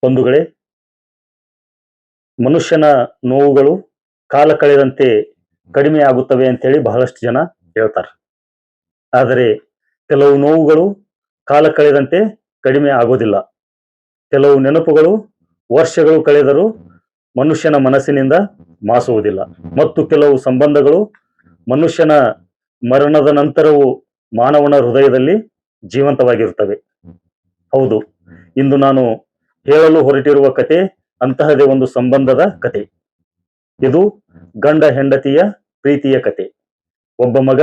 ಬಂಧುಗಳೇ, ಮನುಷ್ಯನ ನೋವುಗಳು ಕಾಲ ಕಳೆದಂತೆ ಕಡಿಮೆ ಆಗುತ್ತವೆ ಅಂತೇಳಿ ಬಹಳಷ್ಟು ಜನ ಹೇಳ್ತಾರೆ. ಆದರೆ ಕೆಲವು ನೋವುಗಳು ಕಾಲ ಕಳೆದಂತೆ ಕಡಿಮೆ ಆಗೋದಿಲ್ಲ. ಕೆಲವು ನೆನಪುಗಳು ವರ್ಷಗಳು ಕಳೆದರೂ ಮನುಷ್ಯನ ಮನಸ್ಸಿನಿಂದ ಮಾಸುವುದಿಲ್ಲ. ಮತ್ತು ಕೆಲವು ಸಂಬಂಧಗಳು ಮನುಷ್ಯನ ಮರಣದ ನಂತರವೂ ಮಾನವನ ಹೃದಯದಲ್ಲಿ ಜೀವಂತವಾಗಿರುತ್ತವೆ. ಹೌದು, ಇಂದು ನಾನು ಹೇಳಲು ಹೊರಟಿರುವ ಕತೆ ಅಂತಹದೇ ಒಂದು ಸಂಬಂಧದ ಕತೆ. ಇದು ಗಂಡ ಹೆಂಡತಿಯ ಪ್ರೀತಿಯ ಕತೆ. ಒಬ್ಬ ಮಗ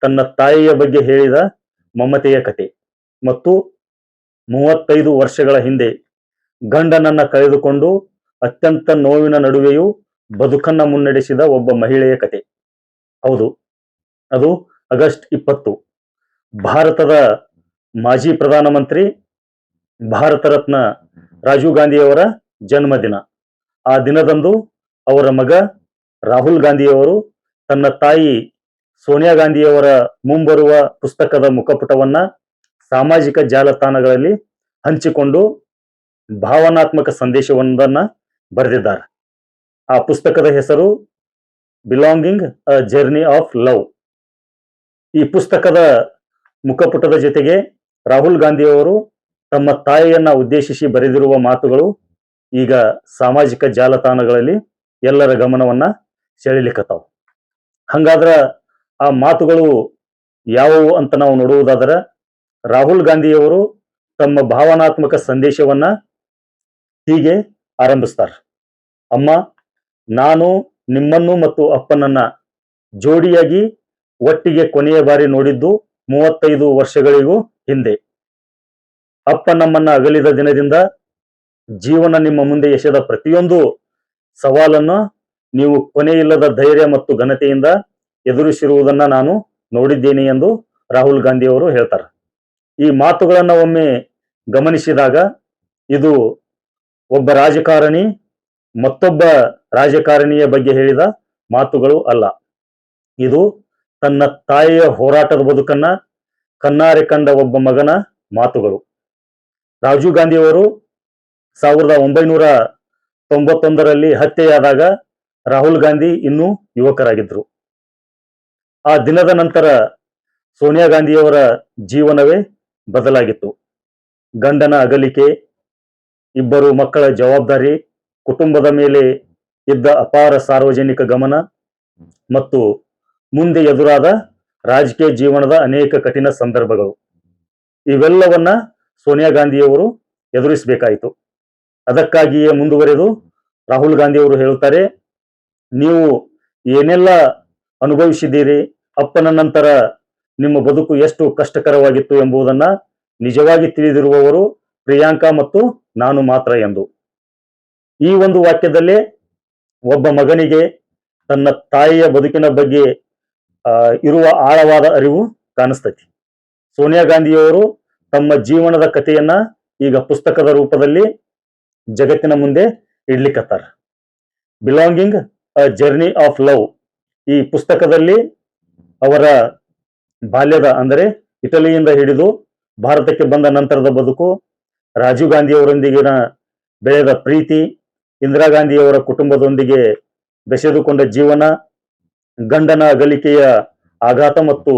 ತನ್ನ ತಾಯಿಯ ಬಗ್ಗೆ ಹೇಳಿದ ಮಮತೆಯ ಕತೆ ಮತ್ತು 35 ವರ್ಷಗಳ ಹಿಂದೆ ಗಂಡನನ್ನ ಕಳೆದುಕೊಂಡು ಅತ್ಯಂತ ನೋವಿನ ನಡುವೆಯೂ ಬದುಕನ್ನ ಮುನ್ನಡೆಸಿದ ಒಬ್ಬ ಮಹಿಳೆಯ ಕತೆ. ಹೌದು, ಅದು ಆಗಸ್ಟ್ 20, ಭಾರತದ ಮಾಜಿ ಪ್ರಧಾನಮಂತ್ರಿ ಭಾರತ ರತ್ನ ರಾಜೀವ್ ಗಾಂಧಿಯವರ ಜನ್ಮದಿನ. ಆ ದಿನದಂದು ಅವರ ಮಗ ರಾಹುಲ್ ಗಾಂಧಿಯವರು ತನ್ನ ತಾಯಿ ಸೋನಿಯಾ ಗಾಂಧಿಯವರ ಮುಂಬರುವ ಪುಸ್ತಕದ ಮುಖಪುಟವನ್ನ ಸಾಮಾಜಿಕ ಜಾಲತಾಣಗಳಲ್ಲಿ ಹಂಚಿಕೊಂಡು ಭಾವನಾತ್ಮಕ ಸಂದೇಶವೊಂದನ್ನ ಬರೆದಿದ್ದಾರೆ. ಆ ಪುಸ್ತಕದ ಹೆಸರು belonging a journey of love. ಈ ಪುಸ್ತಕದ ಮುಖಪುಟದ ಜೊತೆಗೆ ರಾಹುಲ್ ಗಾಂಧಿಯವರು ತಮ್ಮ ತಾಯಿಯನ್ನ ಉದ್ದೇಶಿಸಿ ಬರೆದಿರುವ ಮಾತುಗಳು ಈಗ ಸಾಮಾಜಿಕ ಜಾಲತಾಣಗಳಲ್ಲಿ ಎಲ್ಲರ ಗಮನವನ್ನ ಸೆಳೆಲಿಕ್ಕತ್ತಾವ. ಹಂಗಾದ್ರ ಆ ಮಾತುಗಳು ಯಾವುವು ಅಂತ ನಾವು ನೋಡುವುದಾದರೆ, ರಾಹುಲ್ ಗಾಂಧಿಯವರು ತಮ್ಮ ಭಾವನಾತ್ಮಕ ಸಂದೇಶವನ್ನ ಹೀಗೆ ಆರಂಭಿಸ್ತಾರೆ. ಅಮ್ಮ, ನಾನು ನಿಮ್ಮನ್ನು ಮತ್ತು ಅಪ್ಪನನ್ನ ಜೋಡಿಯಾಗಿ ಒಟ್ಟಿಗೆ ಕೊನೆಯ ಬಾರಿ ನೋಡಿದ್ದು 35 ವರ್ಷಗಳಿಗೂ ಹಿಂದೆ. ಅಪ್ಪ ನಮ್ಮನ್ನ ಅಗಲಿದ ದಿನದಿಂದ ಜೀವನ ನಿಮ್ಮ ಮುಂದೆ ಎಸೆದ ಪ್ರತಿಯೊಂದು ಸವಾಲನ್ನು ನೀವು ಕೊನೆಯಿಲ್ಲದ ಧೈರ್ಯ ಮತ್ತು ಘನತೆಯಿಂದ ಎದುರಿಸಿರುವುದನ್ನ ನಾನು ನೋಡಿದ್ದೇನೆ ಎಂದು ರಾಹುಲ್ ಗಾಂಧಿ ಅವರು ಹೇಳ್ತಾರೆ. ಈ ಮಾತುಗಳನ್ನ ಒಮ್ಮೆ ಗಮನಿಸಿದಾಗ ಇದು ಒಬ್ಬ ರಾಜಕಾರಣಿ ಮತ್ತೊಬ್ಬ ರಾಜಕಾರಣಿಯ ಬಗ್ಗೆ ಹೇಳಿದ ಮಾತುಗಳು ಅಲ್ಲ. ಇದು ತನ್ನ ತಾಯಿಯ ಹೋರಾಟದ ಬದುಕನ್ನ ಕಣ್ಣಾರೆ ಕಂಡ ಒಬ್ಬ ಮಗನ ಮಾತುಗಳು. ರಾಜೀವ್ ಗಾಂಧಿಯವರು 1991ರಲ್ಲಿ ಹತ್ಯೆಯಾದಾಗ ರಾಹುಲ್ ಗಾಂಧಿ ಇನ್ನೂ ಯುವಕರಾಗಿದ್ರು. ಆ ದಿನದ ನಂತರ ಸೋನಿಯಾ ಗಾಂಧಿಯವರ ಜೀವನವೇ ಬದಲಾಗಿತ್ತು. ಗಂಡನ ಅಗಲಿಕೆ, 2 ಮಕ್ಕಳ ಜವಾಬ್ದಾರಿ, ಕುಟುಂಬದ ಮೇಲೆ ಇದ್ದ ಅಪಾರ ಸಾರ್ವಜನಿಕ ಗಮನ ಮತ್ತು ಮುಂದೆ ಎದುರಾದ ರಾಜಕೀಯ ಜೀವನದ ಅನೇಕ ಕಠಿಣ ಸಂದರ್ಭಗಳು, ಇವೆಲ್ಲವನ್ನ ಸೋನಿಯಾ ಗಾಂಧಿಯವರು ಎದುರಿಸಬೇಕಾಯಿತು. ಅದಕ್ಕಾಗಿಯೇ ಮುಂದುವರೆದು ರಾಹುಲ್ ಗಾಂಧಿಯವರು ಹೇಳುತ್ತಾರೆ, ನೀವು ಏನೆಲ್ಲ ಅನುಭವಿಸಿದ್ದೀರಿ, ಅಪ್ಪನ ನಂತರ ನಿಮ್ಮ ಬದುಕು ಎಷ್ಟು ಕಷ್ಟಕರವಾಗಿತ್ತು ಎಂಬುದನ್ನ ನಿಜವಾಗಿ ತಿಳಿದಿರುವವರು ಪ್ರಿಯಾಂಕಾ ಮತ್ತು ನಾನು ಮಾತ್ರ ಎಂದು. ಈ ಒಂದು ವಾಕ್ಯದಲ್ಲೇ ಒಬ್ಬ ಮಗನಿಗೆ ತನ್ನ ತಾಯಿಯ ಬದುಕಿನ ಬಗ್ಗೆ ಇರುವ ಆಳವಾದ ಅರಿವು ಕಾಣಿಸ್ತೈತಿ. ಸೋನಿಯಾ ಗಾಂಧಿಯವರು ತಮ್ಮ ಜೀವನದ ಕಥೆಯನ್ನ ಈಗ ಪುಸ್ತಕದ ರೂಪದಲ್ಲಿ ಜಗತ್ತಿನ ಮುಂದೆ ಇಡ್ಲಿಕ್ಕತ್ತಾರ. Belonging a journey of love. ಈ ಪುಸ್ತಕದಲ್ಲಿ ಅವರ ಬಾಲ್ಯದ, ಅಂದರೆ ಇಟಲಿಯಿಂದ ಹಿಡಿದು ಭಾರತಕ್ಕೆ ಬಂದ ನಂತರದ ಬದುಕು, ರಾಜೀವ್ ಗಾಂಧಿಯವರೊಂದಿಗಿನ ಬೆಳೆದ ಪ್ರೀತಿ, ಇಂದಿರಾ ಗಾಂಧಿಯವರ ಕುಟುಂಬದೊಂದಿಗೆ ಬೆಸೆದುಕೊಂಡ ಜೀವನ, ಗಂಡನ ಅಗಲಿಕೆಯ ಆಘಾತ ಮತ್ತು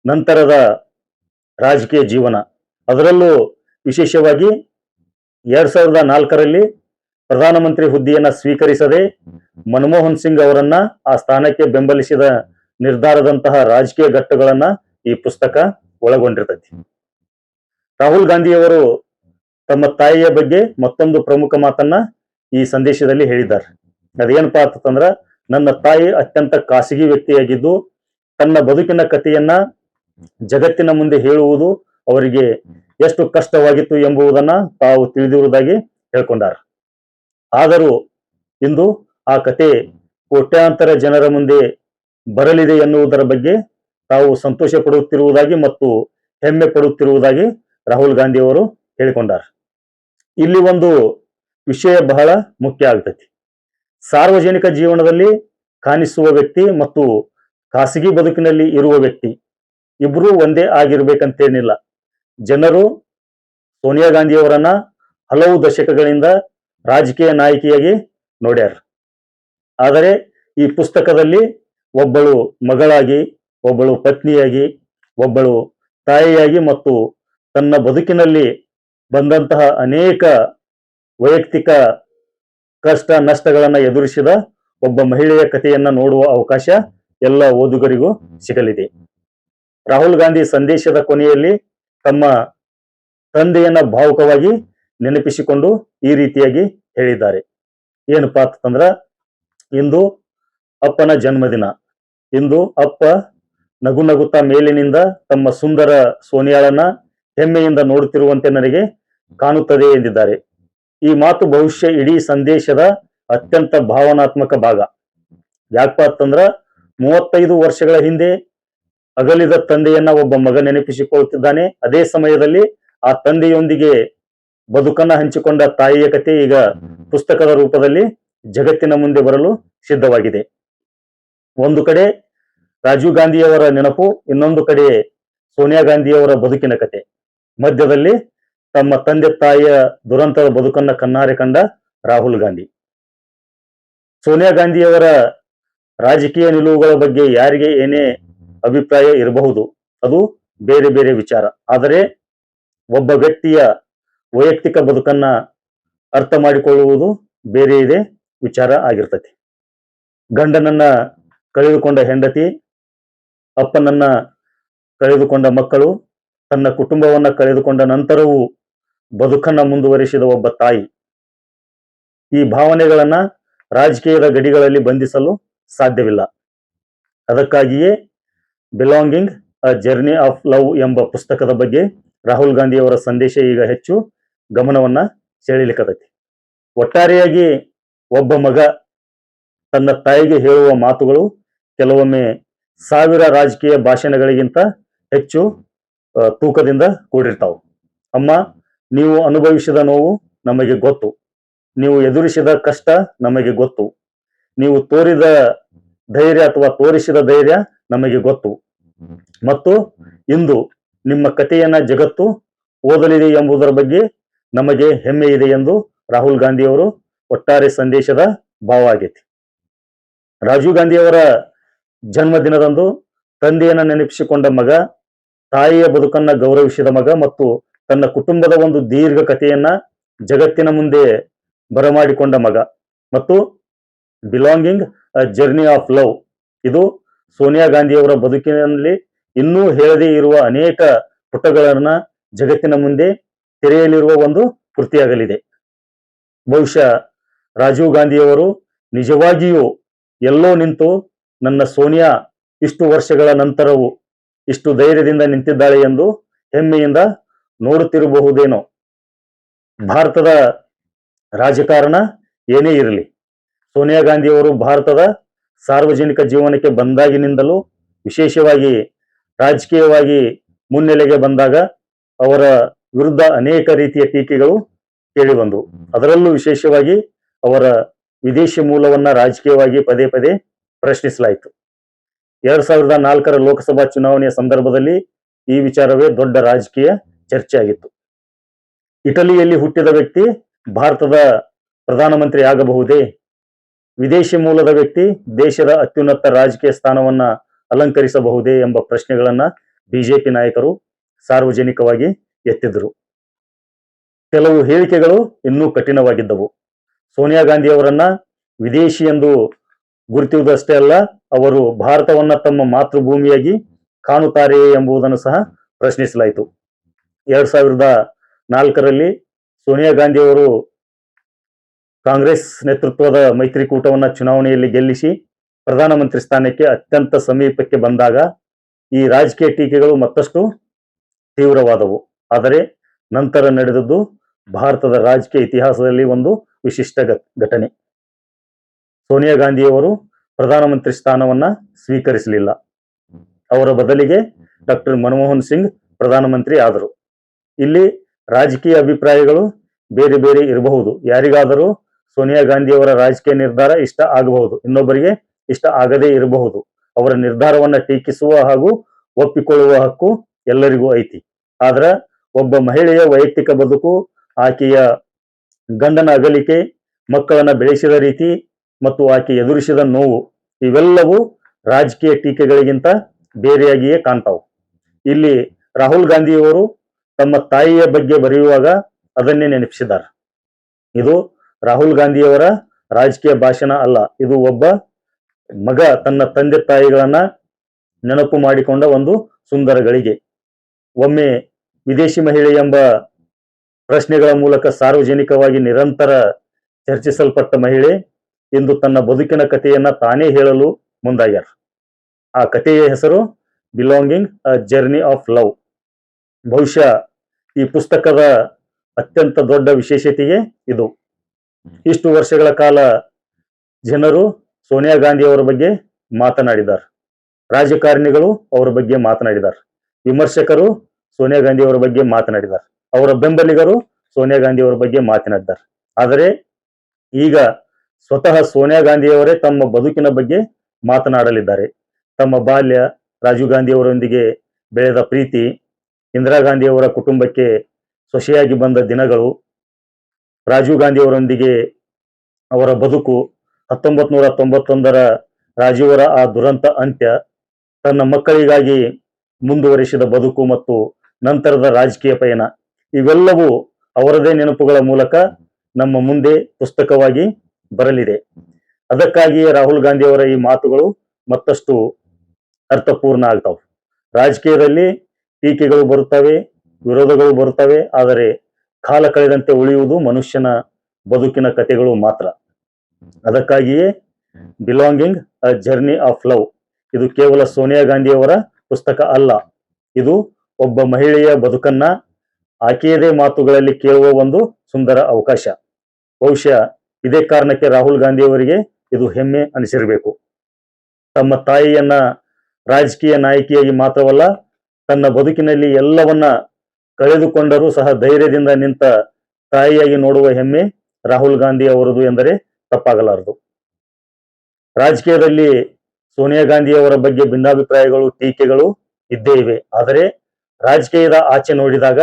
ನಂತರದ ರಾಜಕೀಯ ಜೀವನ. ಅದರಲ್ಲೂ ವಿಶೇಷವಾಗಿ 2004ರಲ್ಲಿ ಪ್ರಧಾನಮಂತ್ರಿ ಹುದ್ದೆಯನ್ನ ಸ್ವೀಕರಿಸದೆ ಮನಮೋಹನ್ ಸಿಂಗ್ ಅವರನ್ನ ಆ ಸ್ಥಾನಕ್ಕೆ ಬೆಂಬಲಿಸಿದ ನಿರ್ಧಾರದಂತಹ ರಾಜಕೀಯ ಘಟ್ಟಗಳನ್ನ ಈ ಪುಸ್ತಕ ಒಳಗೊಂಡಿರ್ತೈತಿ. ರಾಹುಲ್ ಗಾಂಧಿಯವರು ತಮ್ಮ ತಾಯಿಯ ಬಗ್ಗೆ ಮತ್ತೊಂದು ಪ್ರಮುಖ ಮಾತನ್ನ ಈ ಸಂದೇಶದಲ್ಲಿ ಹೇಳಿದ್ದಾರೆ. ಅದೇನಪ್ಪಾ ಅಂತಂದ್ರ, ನನ್ನ ತಾಯಿ ಅತ್ಯಂತ ಖಾಸಗಿ ವ್ಯಕ್ತಿಯಾಗಿದ್ದು ತನ್ನ ಬದುಕಿನ ಕಥೆಯನ್ನ ಜಗತ್ತಿನ ಮುಂದೆ ಹೇಳುವುದು ಅವರಿಗೆ ಎಷ್ಟು ಕಷ್ಟವಾಗಿತ್ತು ಎಂಬುದನ್ನ ತಾವು ತಿಳಿದಿರುವುದಾಗಿ ಹೇಳ್ಕೊಂಡಾರ. ಆದರೂ ಇಂದು ಆ ಕತೆ ಕೋಟ್ಯಾಂತರ ಜನರ ಮುಂದೆ ಬರಲಿದೆ ಎನ್ನುವುದರ ಬಗ್ಗೆ ತಾವು ಸಂತೋಷ ಪಡುತ್ತಿರುವುದಾಗಿ ಮತ್ತು ಹೆಮ್ಮೆ ಪಡುತ್ತಿರುವುದಾಗಿ ರಾಹುಲ್ ಗಾಂಧಿ ಅವರು ಹೇಳಿಕೊಂಡಾರ. ಇಲ್ಲಿ ಒಂದು ವಿಷಯ ಬಹಳ ಮುಖ್ಯ ಆಗ್ತೈತಿ. ಸಾರ್ವಜನಿಕ ಜೀವನದಲ್ಲಿ ಕಾಣಿಸುವ ವ್ಯಕ್ತಿ ಮತ್ತು ಖಾಸಗಿ ಬದುಕಿನಲ್ಲಿ ಇರುವ ವ್ಯಕ್ತಿ ಇಬ್ರು ಒಂದೇ ಆಗಿರ್ಬೇಕಂತೇನಿಲ್ಲ. ಜನರು ಸೋನಿಯಾ ಗಾಂಧಿಯವರನ್ನ ಹಲವು ದಶಕಗಳಿಂದ ರಾಜಕೀಯ ನಾಯಕಿಯಾಗಿ ನೋಡ್ಯಾರ. ಆದರೆ ಈ ಪುಸ್ತಕದಲ್ಲಿ ಒಬ್ಬಳು ಮಗಳಾಗಿ, ಒಬ್ಬಳು ಪತ್ನಿಯಾಗಿ, ಒಬ್ಬಳು ತಾಯಿಯಾಗಿ ಮತ್ತು ತನ್ನ ಬದುಕಿನಲ್ಲಿ ಬಂದಂತಹ ಅನೇಕ ವೈಯಕ್ತಿಕ ಕಷ್ಟ ನಷ್ಟಗಳನ್ನು ಎದುರಿಸಿದ ಒಬ್ಬ ಮಹಿಳೆಯ ಕಥೆಯನ್ನ ನೋಡುವ ಅವಕಾಶ ಎಲ್ಲ ಓದುಗರಿಗೂ ಸಿಗಲಿದೆ. ರಾಹುಲ್ ಗಾಂಧಿ ಸಂದೇಶದ ಕೊನೆಯಲ್ಲಿ ತಮ್ಮ ತಂದೆಯನ್ನ ಭಾವುಕವಾಗಿ ನೆನಪಿಸಿಕೊಂಡು ಈ ರೀತಿಯಾಗಿ ಹೇಳಿದ್ದಾರೆ. ಏನಪ್ಪಾ ಅಂತಂದ್ರ, ಇಂದು ಅಪ್ಪನ ಜನ್ಮದಿನ. ಇಂದು ಅಪ್ಪ ನಗು ನಗುತ್ತಾ ಮೇಲಿನಿಂದ ತಮ್ಮ ಸುಂದರ ಸೋನಿಯಾಳನ್ನ ಹೆಮ್ಮೆಯಿಂದ ನೋಡುತ್ತಿರುವಂತೆ ನನಗೆ ಕಾಣುತ್ತದೆ ಎಂದಿದ್ದಾರೆ. ಈ ಮಾತು ಬಹುಶಃ ಇಡೀ ಸಂದೇಶದ ಅತ್ಯಂತ ಭಾವನಾತ್ಮಕ ಭಾಗ. ಯಾಕಪ್ಪ ಅಂತಂದ್ರ 35 ವರ್ಷಗಳ ಹಿಂದೆ ಅಗಲಿದ ತಂದೆಯನ್ನ ಒಬ್ಬ ಮಗ ನೆನಪಿಸಿಕೊಳ್ಳುತ್ತಿದ್ದಾನೆ. ಅದೇ ಸಮಯದಲ್ಲಿ ಆ ತಂದೆಯೊಂದಿಗೆ ಬದುಕನ್ನ ಹಂಚಿಕೊಂಡ ತಾಯಿಯ ಕಥೆ ಈಗ ಪುಸ್ತಕದ ರೂಪದಲ್ಲಿ ಜಗತ್ತಿನ ಮುಂದೆ ಬರಲು ಸಿದ್ಧವಾಗಿದೆ. ಒಂದು ಕಡೆ ರಾಜೀವ್ ಗಾಂಧಿಯವರ ನೆನಪು, ಇನ್ನೊಂದು ಕಡೆ ಸೋನಿಯಾ ಗಾಂಧಿಯವರ ಬದುಕಿನ ಕತೆ, ಮಧ್ಯದಲ್ಲಿ ತಮ್ಮ ತಂದೆ ತಾಯಿಯ ದುರಂತದ ಬದುಕನ್ನ ಕಣ್ಣಾರೆ ಕಂಡ ರಾಹುಲ್ ಗಾಂಧಿ. ಸೋನಿಯಾ ಗಾಂಧಿಯವರ ರಾಜಕೀಯ ನಿಲುವುಗಳ ಬಗ್ಗೆ ಯಾರಿಗೆ ಏನೇ ಅಭಿಪ್ರಾಯ ಇರಬಹುದು, ಅದು ಬೇರೆ ಬೇರೆ ವಿಚಾರ. ಆದರೆ ಒಬ್ಬ ವ್ಯಕ್ತಿಯ ವೈಯಕ್ತಿಕ ಬದುಕನ್ನ ಅರ್ಥ ಮಾಡಿಕೊಳ್ಳುವುದು ಬೇರೆ ಇದೆ ವಿಚಾರ ಆಗಿರ್ತತಿ. ಗಂಡನನ್ನ ಕಳೆದುಕೊಂಡ ಹೆಂಡತಿ, ಅಪ್ಪನನ್ನ ಕಳೆದುಕೊಂಡ ಮಕ್ಕಳು, ತನ್ನ ಕುಟುಂಬವನ್ನ ಕಳೆದುಕೊಂಡ ನಂತರವೂ ಬದುಕನ್ನ ಮುಂದುವರಿಸಿದ ಒಬ್ಬ ತಾಯಿ. ಈ ಭಾವನೆಗಳನ್ನ ರಾಜಕೀಯದ ಗಡಿಗಳಲ್ಲಿ ಬಂಧಿಸಲು ಸಾಧ್ಯವಿಲ್ಲ. ಅದಕ್ಕಾಗಿಯೇ belonging a journey of love ಎಂಬ ಪುಸ್ತಕದ ಬಗ್ಗೆ ರಾಹುಲ್ ಗಾಂಧಿಯವರ ಸಂದೇಶ ಈಗ ಹೆಚ್ಚು ಗಮನವನ್ನ ಸೆಳೆಯಲಿಕ್ಕತೈತಿ. ಒಟ್ಟಾರೆಯಾಗಿ ಒಬ್ಬ ಮಗ ತನ್ನ ತಾಯಿಗೆ ಹೇಳುವ ಮಾತುಗಳು ಕೆಲವೊಮ್ಮೆ 1000 ರಾಜಕೀಯ ಭಾಷಣಗಳಿಗಿಂತ ಹೆಚ್ಚು ತೂಕದಿಂದ ಕೂಡಿರ್ತಾವು. ಅಮ್ಮ, ನೀವು ಅನುಭವಿಸಿದ ನೋವು ನಮಗೆ ಗೊತ್ತು, ನೀವು ಎದುರಿಸಿದ ಕಷ್ಟ ನಮಗೆ ಗೊತ್ತು, ನೀವು ತೋರಿದ ಧೈರ್ಯ ಅಥವಾ ತೋರಿಸಿದ ಧೈರ್ಯ ನಮಗೆ ಗೊತ್ತು, ಮತ್ತು ಇಂದು ನಿಮ್ಮ ಕಥೆಯನ್ನ ಜಗತ್ತು ಓದಲಿದೆ ಎಂಬುದರ ಬಗ್ಗೆ ನಮಗೆ ಹೆಮ್ಮೆ ಇದೆ ಎಂದು ರಾಹುಲ್ ಗಾಂಧಿಯವರು ಒಟ್ಟಾರೆ ಸಂದೇಶದ ಭಾವ ಆಗೈತಿ. ರಾಜೀವ್ ಗಾಂಧಿಯವರ ಜನ್ಮದಿನದಂದು ತಂದೆಯನ್ನ ನೆನಪಿಸಿಕೊಂಡ ಮಗ, ತಾಯಿಯ ಬದುಕನ್ನ ಗೌರವಿಸಿದ ಮಗ ಮತ್ತು ತನ್ನ ಕುಟುಂಬದ ಒಂದು ದೀರ್ಘ ಕಥೆಯನ್ನ ಜಗತ್ತಿನ ಮುಂದೆ ಬರಮಾಡಿಕೊಂಡ ಮಗ ಮತ್ತು belonging a journey of love, ಇದು ಸೋನಿಯಾ ಗಾಂಧಿಯವರ ಬದುಕಿನಲ್ಲಿ ಇನ್ನೂ ಹೇಳದೇ ಇರುವ ಅನೇಕ ಪುಟಗಳನ್ನ ಜಗತ್ತಿನ ಮುಂದೆ ತೆರೆಯಲಿರುವ ಒಂದು ಕೃತಿಯಾಗಲಿದೆ. ಬಹುಶಃ ರಾಜೀವ್ ಗಾಂಧಿಯವರು ನಿಜವಾಗಿಯೂ ಎಲ್ಲೋ ನಿಂತು ನನ್ನ ಸೋನಿಯಾ ಇಷ್ಟು ವರ್ಷಗಳ ನಂತರವೂ ಇಷ್ಟು ಧೈರ್ಯದಿಂದ ನಿಂತಿದ್ದಾಳೆ ಎಂದು ಹೆಮ್ಮೆಯಿಂದ ನೋಡುತ್ತಿರಬಹುದೇನೋ. ಭಾರತದ ರಾಜಕಾರಣ ಏನೇ ಇರಲಿ, ಸೋನಿಯಾ ಗಾಂಧಿಯವರು ಭಾರತದ ಸಾರ್ವಜನಿಕ ಜೀವನಕ್ಕೆ ಬಂದಾಗಿನಿಂದಲೂ, ವಿಶೇಷವಾಗಿ ರಾಜಕೀಯವಾಗಿ ಮುನ್ನೆಲೆಗೆ ಬಂದಾಗ ಅವರ ವಿರುದ್ಧ ಅನೇಕ ರೀತಿಯ ಟೀಕೆಗಳು ಕೇಳಿಬಂದವು. ಅದರಲ್ಲೂ ವಿಶೇಷವಾಗಿ ಅವರ ವಿದೇಶಿ ಮೂಲವನ್ನ ರಾಜಕೀಯವಾಗಿ ಪದೇ ಪದೇ ಪ್ರಶ್ನಿಸಲಾಯಿತು. 2004 ಲೋಕಸಭಾ ಚುನಾವಣೆಯ ಸಂದರ್ಭದಲ್ಲಿ ಈ ವಿಚಾರವೇ ದೊಡ್ಡ ರಾಜಕೀಯ ಚರ್ಚೆ ಆಗಿತ್ತು. ಇಟಲಿಯಲ್ಲಿ ಹುಟ್ಟಿದ ವ್ಯಕ್ತಿ ಭಾರತದ ಪ್ರಧಾನಮಂತ್ರಿ ಆಗಬಹುದೇ? ವಿದೇಶಿ ಮೂಲದ ವ್ಯಕ್ತಿ ದೇಶದ ಅತ್ಯುನ್ನತ ರಾಜಕೀಯ ಸ್ಥಾನವನ್ನ ಅಲಂಕರಿಸಬಹುದೇ ಎಂಬ ಪ್ರಶ್ನೆಗಳನ್ನ ಬಿಜೆಪಿ ನಾಯಕರು ಸಾರ್ವಜನಿಕವಾಗಿ ಎತ್ತಿದ್ರು. ಕೆಲವು ಹೇಳಿಕೆಗಳು ಇನ್ನೂ ಕಠಿಣವಾಗಿದ್ದವು. ಸೋನಿಯಾ ಗಾಂಧಿ ಅವರನ್ನ ವಿದೇಶಿ ಎಂದು ಗುರುತಿಸುವುದಷ್ಟೇ ಅಲ್ಲ, ಅವರು ಭಾರತವನ್ನ ತಮ್ಮ ಮಾತೃಭೂಮಿಯಾಗಿ ಕಾಣುತ್ತಾರೆಯೇ ಎಂಬುದನ್ನು ಸಹ ಪ್ರಶ್ನಿಸಲಾಯಿತು. 2004 ಸೋನಿಯಾ ಗಾಂಧಿ ಅವರು ಕಾಂಗ್ರೆಸ್ ನೇತೃತ್ವದ ಮೈತ್ರಿಕೂಟವನ್ನ ಚುನಾವಣೆಯಲ್ಲಿ ಗೆಲ್ಲಿಸಿ ಪ್ರಧಾನಮಂತ್ರಿ ಸ್ಥಾನಕ್ಕೆ ಅತ್ಯಂತ ಸಮೀಪಕ್ಕೆ ಬಂದಾಗ ಈ ರಾಜಕೀಯ ಟೀಕೆಗಳು ಮತ್ತಷ್ಟು ತೀವ್ರವಾದವು. ಆದರೆ ನಂತರ ನಡೆದದ್ದು ಭಾರತದ ರಾಜಕೀಯ ಇತಿಹಾಸದಲ್ಲಿ ಒಂದು ವಿಶಿಷ್ಟ ಘಟನೆ. ಸೋನಿಯಾ ಗಾಂಧಿಯವರು ಪ್ರಧಾನಮಂತ್ರಿ ಸ್ಥಾನವನ್ನ ಸ್ವೀಕರಿಸಲಿಲ್ಲ. ಅವರ ಬದಲಿಗೆ ಡಾಕ್ಟರ್ ಮನಮೋಹನ್ ಸಿಂಗ್ ಪ್ರಧಾನಮಂತ್ರಿ ಆದರು. ಇಲ್ಲಿ ರಾಜಕೀಯ ಅಭಿಪ್ರಾಯಗಳು ಬೇರೆ ಬೇರೆ ಇರಬಹುದು. ಯಾರಿಗಾದರೂ ಸೋನಿಯಾ ಗಾಂಧಿಯವರ ರಾಜಕೀಯ ನಿರ್ಧಾರ ಇಷ್ಟ ಆಗಬಹುದು, ಇನ್ನೊಬ್ಬರಿಗೆ ಇಷ್ಟ ಆಗದೇ ಇರಬಹುದು. ಅವರ ನಿರ್ಧಾರವನ್ನ ಟೀಕಿಸುವ ಹಾಗೂ ಒಪ್ಪಿಕೊಳ್ಳುವ ಹಕ್ಕು ಎಲ್ಲರಿಗೂ ಐತಿ. ಆದ್ರ ಒಬ್ಬ ಮಹಿಳೆಯ ವೈಯಕ್ತಿಕ ಬದುಕು, ಆಕೆಯ ಗಂಡನ ಅಗಲಿಕೆ, ಮಕ್ಕಳನ್ನ ಬೆಳೆಸಿದ ರೀತಿ ಮತ್ತು ಆಕೆ ಎದುರಿಸಿದ ನೋವು ಇವೆಲ್ಲವೂ ರಾಜಕೀಯ ಟೀಕೆಗಳಿಗಿಂತ ಬೇರೆಯಾಗಿಯೇ ಕಾಣ್ತಾವು. ಇಲ್ಲಿ ರಾಹುಲ್ ಗಾಂಧಿಯವರು ತಮ್ಮ ತಾಯಿಯ ಬಗ್ಗೆ ಬರೆಯುವಾಗ ಅದನ್ನೇ ನೆನಪಿಸಿದ್ದಾರೆ. ಇದು ರಾಹುಲ್ ಗಾಂಧಿಯವರ ರಾಜಕೀಯ ಭಾಷಣ ಅಲ್ಲ, ಇದು ಒಬ್ಬ ಮಗ ತನ್ನ ತಂದೆ ತಾಯಿಗಳನ್ನ ನೆನಪು ಮಾಡಿಕೊಂಡ ಒಂದು ಸುಂದರ ಗಳಿಗೆ. ಒಮ್ಮೆ ವಿದೇಶಿ ಮಹಿಳೆ ಎಂಬ ಪ್ರಶ್ನೆಗಳ ಮೂಲಕ ಸಾರ್ವಜನಿಕವಾಗಿ ನಿರಂತರ ಚರ್ಚಿಸಲ್ಪಟ್ಟ ಮಹಿಳೆ ಇಂದು ತನ್ನ ಬದುಕಿನ ಕಥೆಯನ್ನ ತಾನೇ ಹೇಳಲು ಮುಂದಾಗ್ಯಾರ. ಆ ಕಥೆಯ ಹೆಸರು belonging a journey of love. ಬಹುಶಃ ಈ ಪುಸ್ತಕದ ಅತ್ಯಂತ ದೊಡ್ಡ ವಿಶೇಷತೆಯೇ ಇದು. ಇಷ್ಟು ವರ್ಷಗಳ ಕಾಲ ಜನರು ಸೋನಿಯಾ ಗಾಂಧಿ ಅವರ ಬಗ್ಗೆ ಮಾತನಾಡಿದ್ದಾರೆ, ರಾಜಕಾರಣಿಗಳು ಅವರ ಬಗ್ಗೆ ಮಾತನಾಡಿದ್ದಾರೆ, ವಿಮರ್ಶಕರು ಸೋನಿಯಾ ಗಾಂಧಿ ಅವರ ಬಗ್ಗೆ ಮಾತನಾಡಿದ್ದಾರೆ, ಅವರ ಬೆಂಬಲಿಗರು ಸೋನಿಯಾ ಗಾಂಧಿ ಅವರ ಬಗ್ಗೆ ಮಾತನಾಡಿದ್ದಾರೆ. ಆದರೆ ಈಗ ಸ್ವತಃ ಸೋನಿಯಾ ಗಾಂಧಿಯವರೇ ತಮ್ಮ ಬದುಕಿನ ಬಗ್ಗೆ ಮಾತನಾಡಲಿದ್ದಾರೆ. ತಮ್ಮ ಬಾಲ್ಯ, ರಾಜೀವ್ ಗಾಂಧಿ ಅವರೊಂದಿಗೆ ಬೆಳೆದ ಪ್ರೀತಿ, ಇಂದಿರಾ ಗಾಂಧಿ ಅವರ ಕುಟುಂಬಕ್ಕೆ ಸೊಸೆಯಾಗಿ ಬಂದ ದಿನಗಳು, ರಾಜೀವ್ ಗಾಂಧಿ ಅವರೊಂದಿಗೆ ಅವರ ಬದುಕು, 1991ರ ರಾಜೀವರ ಆ ದುರಂತ ಅಂತ್ಯ, ತನ್ನ ಮಕ್ಕಳಿಗಾಗಿ ಮುಂದುವರಿಸಿದ ಬದುಕು ಮತ್ತು ನಂತರದ ರಾಜಕೀಯ ಪಯಣ ಇವೆಲ್ಲವೂ ಅವರದೇ ನೆನಪುಗಳ ಮೂಲಕ ನಮ್ಮ ಮುಂದೆ ಪುಸ್ತಕವಾಗಿ ಬರಲಿದೆ. ಅದಕ್ಕಾಗಿಯೇ ರಾಹುಲ್ ಗಾಂಧಿ ಅವರ ಈ ಮಾತುಗಳು ಮತ್ತಷ್ಟು ಅರ್ಥಪೂರ್ಣ ಆಗ್ತಾವೆ. ರಾಜಕೀಯದಲ್ಲಿ ಟೀಕೆಗಳು ಬರುತ್ತವೆ, ವಿರೋಧಗಳು ಬರುತ್ತವೆ, ಆದರೆ ಕಾಲ ಕಳೆದಂತೆ ಉಳಿಯುವುದು ಮನುಷ್ಯನ ಬದುಕಿನ ಕಥೆಗಳು ಮಾತ್ರ. ಅದಕ್ಕಾಗಿಯೇ belonging a journey of love ಇದು ಕೇವಲ ಸೋನಿಯಾ ಗಾಂಧಿಯವರ ಪುಸ್ತಕ ಅಲ್ಲ, ಇದು ಒಬ್ಬ ಮಹಿಳೆಯ ಬದುಕನ್ನ ಆಕೆಯದೇ ಮಾತುಗಳಲ್ಲಿ ಕೇಳುವ ಒಂದು ಸುಂದರ ಅವಕಾಶ. ಬಹುಶಃ ಇದೇ ಕಾರಣಕ್ಕೆ ರಾಹುಲ್ ಗಾಂಧಿ ಅವರಿಗೆ ಇದು ಹೆಮ್ಮೆ ಅನಿಸಿರಬೇಕು. ತಮ್ಮ ತಾಯಿಯನ್ನ ರಾಜಕೀಯ ನಾಯಕಿಯಾಗಿ ಮಾತ್ರವಲ್ಲ, ತನ್ನ ಬದುಕಿನಲ್ಲಿ ಎಲ್ಲವನ್ನ ಕಳೆದುಕೊಂಡರೂ ಸಹ ಧೈರ್ಯದಿಂದ ನಿಂತ ತಾಯಿಯಾಗಿ ನೋಡುವ ಹೆಮ್ಮೆ ರಾಹುಲ್ ಗಾಂಧಿ ಅವರದು ಎಂದರೆ ತಪ್ಪಾಗಲಾರದು. ರಾಜಕೀಯದಲ್ಲಿ ಸೋನಿಯಾ ಗಾಂಧಿ ಅವರ ಬಗ್ಗೆ ಭಿನ್ನಾಭಿಪ್ರಾಯಗಳು, ಟೀಕೆಗಳು ಇದ್ದೇ ಇವೆ. ಆದರೆ ರಾಜಕೀಯದ ಆಚೆ ನೋಡಿದಾಗ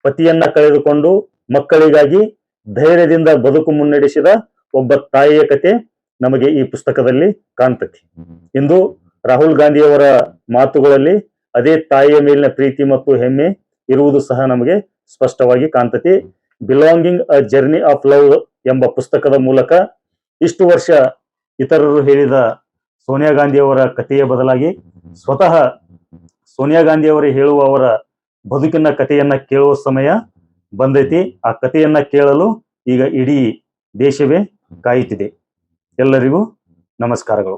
ಪತಿಯನ್ನ ಕಳೆದುಕೊಂಡು ಮಕ್ಕಳಿಗಾಗಿ ಧೈರ್ಯದಿಂದ ಬದುಕು ಮುನ್ನಡೆಸಿದ ಒಬ್ಬ ತಾಯಿಯ ಕತೆ ನಮಗೆ ಈ ಪುಸ್ತಕದಲ್ಲಿ ಕಾಣ್ತತಿ. ಇಂದು ರಾಹುಲ್ ಗಾಂಧಿ ಅವರ ಮಾತುಗಳಲ್ಲಿ ಅದೇ ತಾಯಿಯ ಮೇಲಿನ ಪ್ರೀತಿ ಮತ್ತು ಹೆಮ್ಮೆ ಇರುವುದು ಸಹ ನಮಗೆ ಸ್ಪಷ್ಟವಾಗಿ ಕಾಣ್ತತಿ. Belonging a journey of love ಎಂಬ ಪುಸ್ತಕದ ಮೂಲಕ ಇಷ್ಟು ವರ್ಷ ಇತರರು ಹೇಳಿದ ಸೋನಿಯಾ ಗಾಂಧಿ ಅವರ ಕಥೆಯ ಬದಲಾಗಿ ಸ್ವತಃ ಸೋನಿಯಾ ಗಾಂಧಿ ಅವರೇ ಹೇಳುವ ಅವರ ಬದುಕಿನ ಕಥೆಯನ್ನ ಕೇಳುವ ಸಮಯ ಬಂದೈತಿ. ಆ ಕಥೆಯನ್ನ ಕೇಳಲು ಈಗ ಇಡೀ ದೇಶವೇ ಕಾಯುತ್ತಿದೆ. ಎಲ್ಲರಿಗೂ ನಮಸ್ಕಾರಗಳು.